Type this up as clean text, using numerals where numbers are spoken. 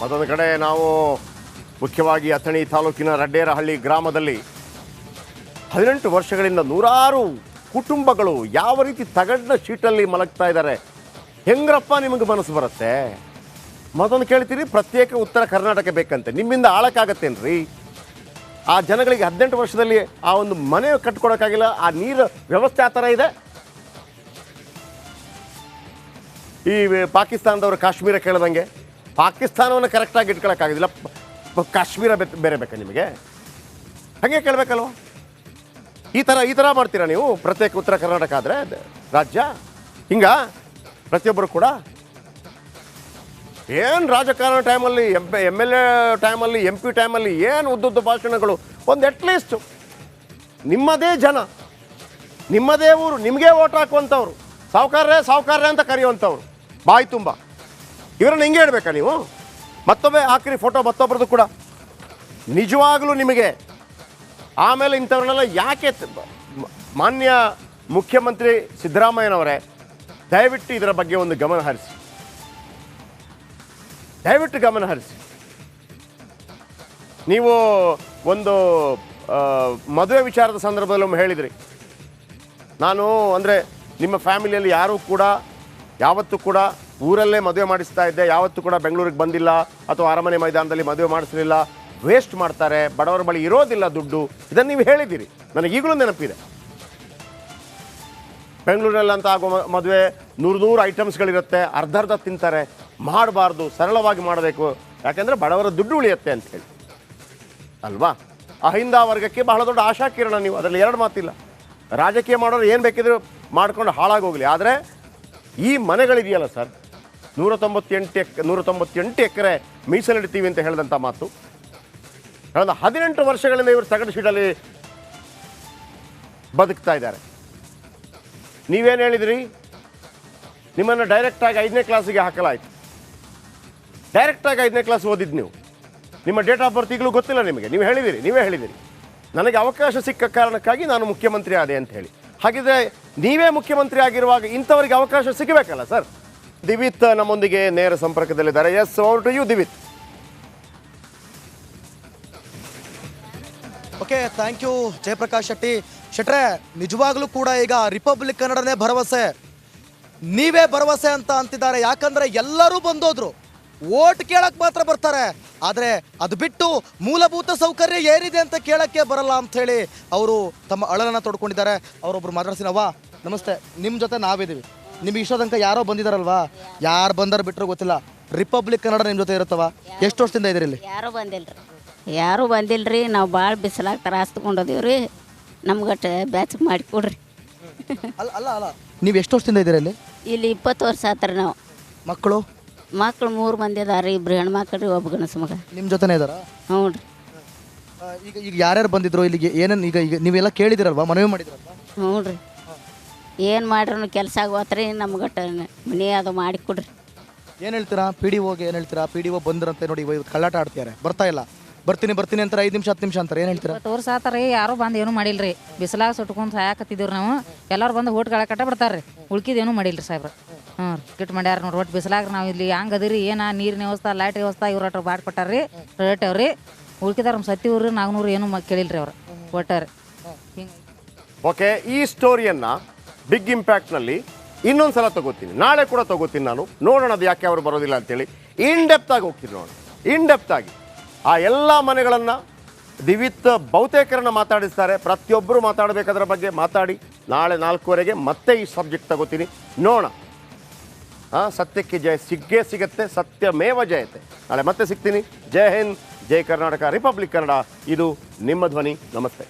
ಮತ್ತೊಂದು ಕಡೆ ನಾವು ಮುಖ್ಯವಾಗಿ ಅಥಣಿ ತಾಲೂಕಿನ ರಡ್ಡೇರಹಳ್ಳಿ ಗ್ರಾಮದಲ್ಲಿ 18 ವರ್ಷಗಳಿಂದ ನೂರಾರು ಕುಟುಂಬಗಳು ಯಾವ ರೀತಿ ತಗಡಿನ ಶೀಟಲ್ಲಿ ಮಲಗ್ತಾ ಇದ್ದಾರೆ. ಹೆಂಗ್ರಪ್ಪ ನಿಮಗೆ ಮನಸ್ಸು ಬರುತ್ತೆ? ಮತ್ತೊಂದು ಕೇಳ್ತೀರಿ, ಪ್ರತ್ಯೇಕ ಉತ್ತರ ಕರ್ನಾಟಕ ಬೇಕಂತೆ. ನಿಮ್ಮಿಂದ ಆಳಕ್ಕಾಗತ್ತೇನ್ರಿ? ಆ ಜನಗಳಿಗೆ 18 ವರ್ಷದಲ್ಲಿ ಆ ಒಂದು ಮನೆ ಕಟ್ಕೊಡೋಕ್ಕಾಗಿಲ್ಲ. ಆ ನೀರು ವ್ಯವಸ್ಥೆ ಆ ಥರ ಇದೆ. ಈ ಪಾಕಿಸ್ತಾನದವರು ಕಾಶ್ಮೀರ ಕೇಳ್ದಂಗೆ ಪಾಕಿಸ್ತಾನವನ್ನು ಕರೆಕ್ಟಾಗಿ ಇಟ್ಕೊಳ್ಳೋಕ್ಕಾಗೋದಿಲ್ಲ, ಕಾಶ್ಮೀರ ಬೇರೆ ಬೇಕಾ ನಿಮಗೆ? ಹಾಗೆ ಕೇಳಬೇಕಲ್ವ? ಈ ಥರ ಮಾಡ್ತೀರಾ ನೀವು? ಪ್ರತ್ಯೇಕ ಉತ್ತರ ಕರ್ನಾಟಕ ಆದರೆ ರಾಜ್ಯ ಹಿಂಗ ಪ್ರತಿಯೊಬ್ಬರು ಕೂಡ ಏನು ರಾಜಕಾರಣ ಟೈಮಲ್ಲಿ ಎಮ್ ಎಲ್ ಎ ಟೈಮಲ್ಲಿ MP ಟೈಮಲ್ಲಿ ಏನು ಉದ್ದುದ್ದು ಭಾಷಣಗಳು. ಒಂದು ಅಟ್ಲೀಸ್ಟ್ ನಿಮ್ಮದೇ ಜನ, ನಿಮ್ಮದೇ ಊರು, ನಿಮಗೆ ಓಟ್ ಹಾಕುವಂಥವ್ರು, ಸಾವುಕಾರ್ರೆ ಅಂತ ಕರೆಯುವಂಥವ್ರು ಬಾಯಿ ತುಂಬ ಇವರನ್ನು ಹಿಂಗೆ ಹೇಳ್ಬೇಕಾ ನೀವು? ಮತ್ತೊಬ್ಬೆ ಹಾಕಿರಿ ಫೋಟೋ ಮತ್ತೊಬ್ಬರದು ಕೂಡ ನಿಜವಾಗಲೂ ನಿಮಗೆ. ಆಮೇಲೆ ಇಂಥವ್ರನ್ನೆಲ್ಲ ಯಾಕೆ? ಮಾನ್ಯ ಮುಖ್ಯಮಂತ್ರಿ ಸಿದ್ದರಾಮಯ್ಯನವರೇ, ದಯವಿಟ್ಟು ಇದರ ಬಗ್ಗೆ ಒಂದು ಗಮನ ಹರಿಸಿ, ದಯವಿಟ್ಟು ಗಮನ ಹರಿಸಿ. ನೀವು ಒಂದು ಮದುವೆ ವಿಚಾರದ ಸಂದರ್ಭದಲ್ಲಿ ಒಮ್ಮೆ ಹೇಳಿದ್ರಿ, ನಾನು ಅಂದರೆ ನಿಮ್ಮ ಫ್ಯಾಮಿಲಿಯಲ್ಲಿ ಯಾರೂ ಕೂಡ ಯಾವತ್ತೂ ಕೂಡ ಊರಲ್ಲೇ ಮದುವೆ ಮಾಡಿಸ್ತಾ ಇದ್ದೆ, ಯಾವತ್ತೂ ಕೂಡ ಬೆಂಗಳೂರಿಗೆ ಬಂದಿಲ್ಲ ಅಥವಾ ಅರಮನೆ ಮೈದಾನದಲ್ಲಿ ಮದುವೆ ಮಾಡಿಸಲಿಲ್ಲ, ವೇಸ್ಟ್ ಮಾಡ್ತಾರೆ, ಬಡವರ ಬಳಿ ಇರೋದಿಲ್ಲ ದುಡ್ಡು. ಇದನ್ನು ನೀವು ಹೇಳಿದ್ದೀರಿ, ನನಗೆ ಈಗಲೂ ನೆನಪಿದೆ. ಬೆಂಗಳೂರಲ್ಲಂತ ಆಗೋ ಮದುವೆ 100 ಐಟಮ್ಸ್ಗಳಿರುತ್ತೆ, ಅರ್ಧ ತಿಂತಾರೆ. ಮಾಡಬಾರ್ದು, ಸರಳವಾಗಿ ಮಾಡಬೇಕು, ಯಾಕೆಂದರೆ ಬಡವರ ದುಡ್ಡು ಉಳಿಯುತ್ತೆ ಅಂಥೇಳಿ ಅಲ್ವಾ? ಅಹಿಂದ ವರ್ಗಕ್ಕೆ ಬಹಳ ದೊಡ್ಡ ಆಶಾಕಿರಣ ನೀವು, ಅದರಲ್ಲಿ ಎರಡು ಮಾತಿಲ್ಲ. ರಾಜಕೀಯ ಮಾಡೋರು ಏನು ಬೇಕಿದ್ರು ಮಾಡ್ಕೊಂಡು ಹಾಳಾಗೋಗಲಿ. ಆದರೆ ಈ ಮನೆಗಳಿದೆಯಲ್ಲ ಸರ್, 198 ಎಕರೆ ಮೀಸಲಿಡ್ತೀವಿ ಅಂತ ಹೇಳಿದಂಥ ಮಾತು, ಕಳೆದ 18 ವರ್ಷಗಳಿಂದ ಇವರು ತಗಡು ಶೀಟಲ್ಲಿ ಬದುಕ್ತಾ ಇದ್ದಾರೆ. ನೀವೇನು ಹೇಳಿದ್ರಿ? ನಿಮ್ಮನ್ನು ಡೈರೆಕ್ಟಾಗಿ 5ನೇ ಕ್ಲಾಸಿಗೆ ಹಾಕಲಾಯಿತು. ಡೈರೆಕ್ಟಾಗಿ 5ನೇ ಕ್ಲಾಸ್ ಓದಿದ್ದು ನೀವು. ನಿಮ್ಮ ಡೇಟ್ ಆಫ್ ಬರ್ತ್ ಈಗಲೂ ಗೊತ್ತಿಲ್ಲ ನಿಮಗೆ. ನೀವೇ ಹೇಳಿದಿರಿ ನನಗೆ ಅವಕಾಶ ಸಿಕ್ಕ ಕಾರಣಕ್ಕಾಗಿ ನಾನು ಮುಖ್ಯಮಂತ್ರಿ ಆದೆ ಅಂತ ಹೇಳಿ. ಹಾಗಿದ್ರೆ ನೀವೇ ಮುಖ್ಯಮಂತ್ರಿ ಆಗಿರುವಾಗ ಇಂಥವರಿಗೆ ಅವಕಾಶ ಸಿಗಬೇಕಲ್ಲ ಸರ್? ದಿವಿತ್ ನಮ್ಮೊಂದಿಗೆ ನೇರ ಸಂಪರ್ಕದಲ್ಲಿದ್ದಾರೆ. Yes, over to you Divith. Okay, thank you Jayaprakash Shetre. ನಿಜವಾಗ್ಲೂ ಕೂಡ ಈಗ ರಿಪಬ್ಲಿಕ್ ಕನ್ನಡನೇ ಭರವಸೆ, ನೀವೇ ಭರವಸೆ ಅಂತ ಅಂತಿದ್ದಾರೆ. ಯಾಕಂದ್ರೆ ಎಲ್ಲರೂ ಬಂದೋದ್ರು, ಓಟ್ ಕೇಳಕ್ ಮಾತ್ರ ಬರ್ತಾರೆ, ಆದರೆ ಅದು ಬಿಟ್ಟು ಮೂಲಭೂತ ಸೌಕರ್ಯ ಏನಿದೆ ಅಂತ ಕೇಳಕ್ಕೆ ಬರಲ್ಲ ಅಂತ ಹೇಳಿ ಅವರು ತಮ್ಮ ಅಳಲನ್ನ ತೊಡ್ಕೊಂಡಿದ್ದಾರೆ. ಅವರೊಬ್ರು ಮಾತಾಡ್ಸಿನವ್ವ, ನಮಸ್ತೆ. ನಿಮ್ಮ ಜೊತೆ ನಾವಿದ್ದೀವಿ. ನಿಮಗೆ ಇಷ್ಟೋ ತನಕ ಯಾರೋ ಬಂದಿದ್ದಾರಲ್ವಾ? ಯಾರು ಬಂದಾರ ಬಿಟ್ಟರು ಗೊತ್ತಿಲ್ಲ, ರಿಪಬ್ಲಿಕ್ ಕನ್ನಡ ನಿಮ್ಮ ಜೊತೆ ಇರುತ್ತವ. ಎಷ್ಟು ವರ್ಷದಿಂದ ಇದ್ದೀರಿ ಇಲ್ಲಿ? ಯಾರೂ ಬಂದಿಲ್ರಿ. ನಾವು ಭಾಳ ಬಿಸಿಲಾಗ ತ್ರಾಸ ತಗೊಂಡೋದೀವ್ರಿ. ನಮ್ಗಟ್ಟು ಬ್ಯಾಚ್ ಮಾಡಿಕೊಡ್ರಿ. ಅಲ್ಲ ನೀವು ಎಷ್ಟು ವರ್ಷದಿಂದ ಇದ್ದೀರಿ ಇಲ್ಲಿ? ಇಲ್ಲಿ 20 ವರ್ಷ ಆತ್ರಿ. ನಾವು ಮಕ್ಕಳು 3 ಮಂದಿ ಅದಾರ, 2 ಹೆಣ್ಮಕ್ಳು, ಒಬ್ಬ ಗಣಸ ಮಗ ನಿಮ್ಮ ಜೊತೆನೇ ಇದ್ದಾರಾ? ಹ್ಞೂ ರೀ. ಈಗ ಯಾರ್ಯಾರು ಬಂದಿದ್ರು ಇಲ್ಲಿಗೆ? ಏನೇನು ಈಗ ನೀವೆಲ್ಲ ಕೇಳಿದಿರಲ್ವಾ, ಮನವಿ ಮಾಡಿದ್ರಲ್ವಾ? ಹ್ಞೂ ರೀ. ಏನು ಮಾಡ್ರೂ ಕೆಲಸ ಆಗೋತ್ರಿ. ನಮ್ಗಟ್ಟು ಮನೆ ಅದು ಮಾಡಿಕೊಡ್ರಿ. ಏನು ಹೇಳ್ತೀರಾ PDOಗೆ? ಏನು ಹೇಳ್ತೀರಾ? PDO ಬಂದ್ರಂತೆ ನೋಡಿ, ಇವತ್ತು ಕಳ್ಳಾಟ ಆಡ್ತಿದ್ದಾರೆ, ಬರ್ತಾ ಇಲ್ಲ. ಬರ್ತೀನಿ ಅಂತಾರೆ, 5 ನಿಮಿಷ 10 ನಿಮಿಷ ಅಂತಾರೆ. ಏನು ಹೇಳ್ತೀರಾ? 20 ವರ್ಷ ಆತಾರಿ, ಯಾರು ಬಂದು ಏನೂ ಮಾಡಿಲ್ರಿ. ಬಿಸಿಲಾಗ ಸುಟ್ಕೊಂಡು ಸಾಯಕತ್ತಿದ್ದೀವ್ರಿ ನಾವು. ಎಲ್ಲರೂ ಬಂದು ಓಟ್ ಕಟ್ಟ ಬಿಡ್ತಾರೆ ರೀ. ಉಳ್ಕಿದೇನು ಮಾಡಿಲ್ರಿ ಸಾಹೇಬ್ರ. ಹ್ಞೂ ರೀ, ಕಿಟ್ ಮಾಡ್ಯಾರ ನೋಡಿ. ಒಟ್ಟು ಬಿಸಿಲಾಗ ನಾವು ಇಲ್ಲಿ ಹಂಗೆ ಅದಿರಿ, ಏನು ನೀರಿನ ವ್ಯವಸ್ಥೆ, ಲೈಟ್ ವ್ಯವಸ್ಥೆ ಇವ್ರ ಹತ್ರ ಬಾಟ್ ಕೊಟ್ಟಾರ್ರಿ, ರೇಟ್ ಅವ್ರಿ. ಉಳ್ಕಿದಾರ ನಮ್ಮ ಸತ್ತಿವ್ರಿ 400 ಏನೂ ಕೇಳಿಲ್ರಿ ಅವ್ರು ಒಟ್ಟಾರೆ. ಹಿಂಗೆ ಓಕೆ, ಈ ಸ್ಟೋರಿಯನ್ನು ಬಿಗ್ ಇಂಪ್ಯಾಕ್ಟ್ನಲ್ಲಿ ಇನ್ನೊಂದು ಸಲ ತಗೋತೀನಿ, ನಾಳೆ ಕೂಡ ತಗೋತೀನಿ ನಾನು. ನೋಡೋಣ ಅದು ಯಾಕೆ ಅವರು ಬರೋದಿಲ್ಲ ಅಂತೇಳಿ. ಇನ್ ಡೆಪ್ತ್ ಆಗಿ ಹೋಗ್ತೀನಿ ನೋಡೋಣ. ಇನ್ ಡೆಪ್ತ್ ಆಗಿ ಆ ಎಲ್ಲ ಮನೆಗಳನ್ನು ದಿವಿತ್ ಬಹುತೇಕರನ್ನ ಮಾತಾಡಿಸ್ತಾರೆ. ಪ್ರತಿಯೊಬ್ಬರು ಮಾತಾಡಬೇಕಾದ್ರ ಬಗ್ಗೆ ಮಾತಾಡಿ ನಾಳೆ 4:15 ಮತ್ತೆ ಈ ಸಬ್ಜೆಕ್ಟ್ ತಗೋತೀನಿ. ನೋಡೋಣ. ಸತ್ಯಕ್ಕೆ ಜಯ ಸಿಗತ್ತೆ, ಸತ್ಯಮೇವ ಜಯತೆ. ನಾಳೆ ಮತ್ತೆ ಸಿಗ್ತೀನಿ. ಜೈ ಹಿಂದ್, ಜೈ ಕರ್ನಾಟಕ, ರಿಪಬ್ಲಿಕ್ ಕನ್ನಡ. ಇದು ನಿಮ್ಮ ಧ್ವನಿ. ನಮಸ್ತೆ.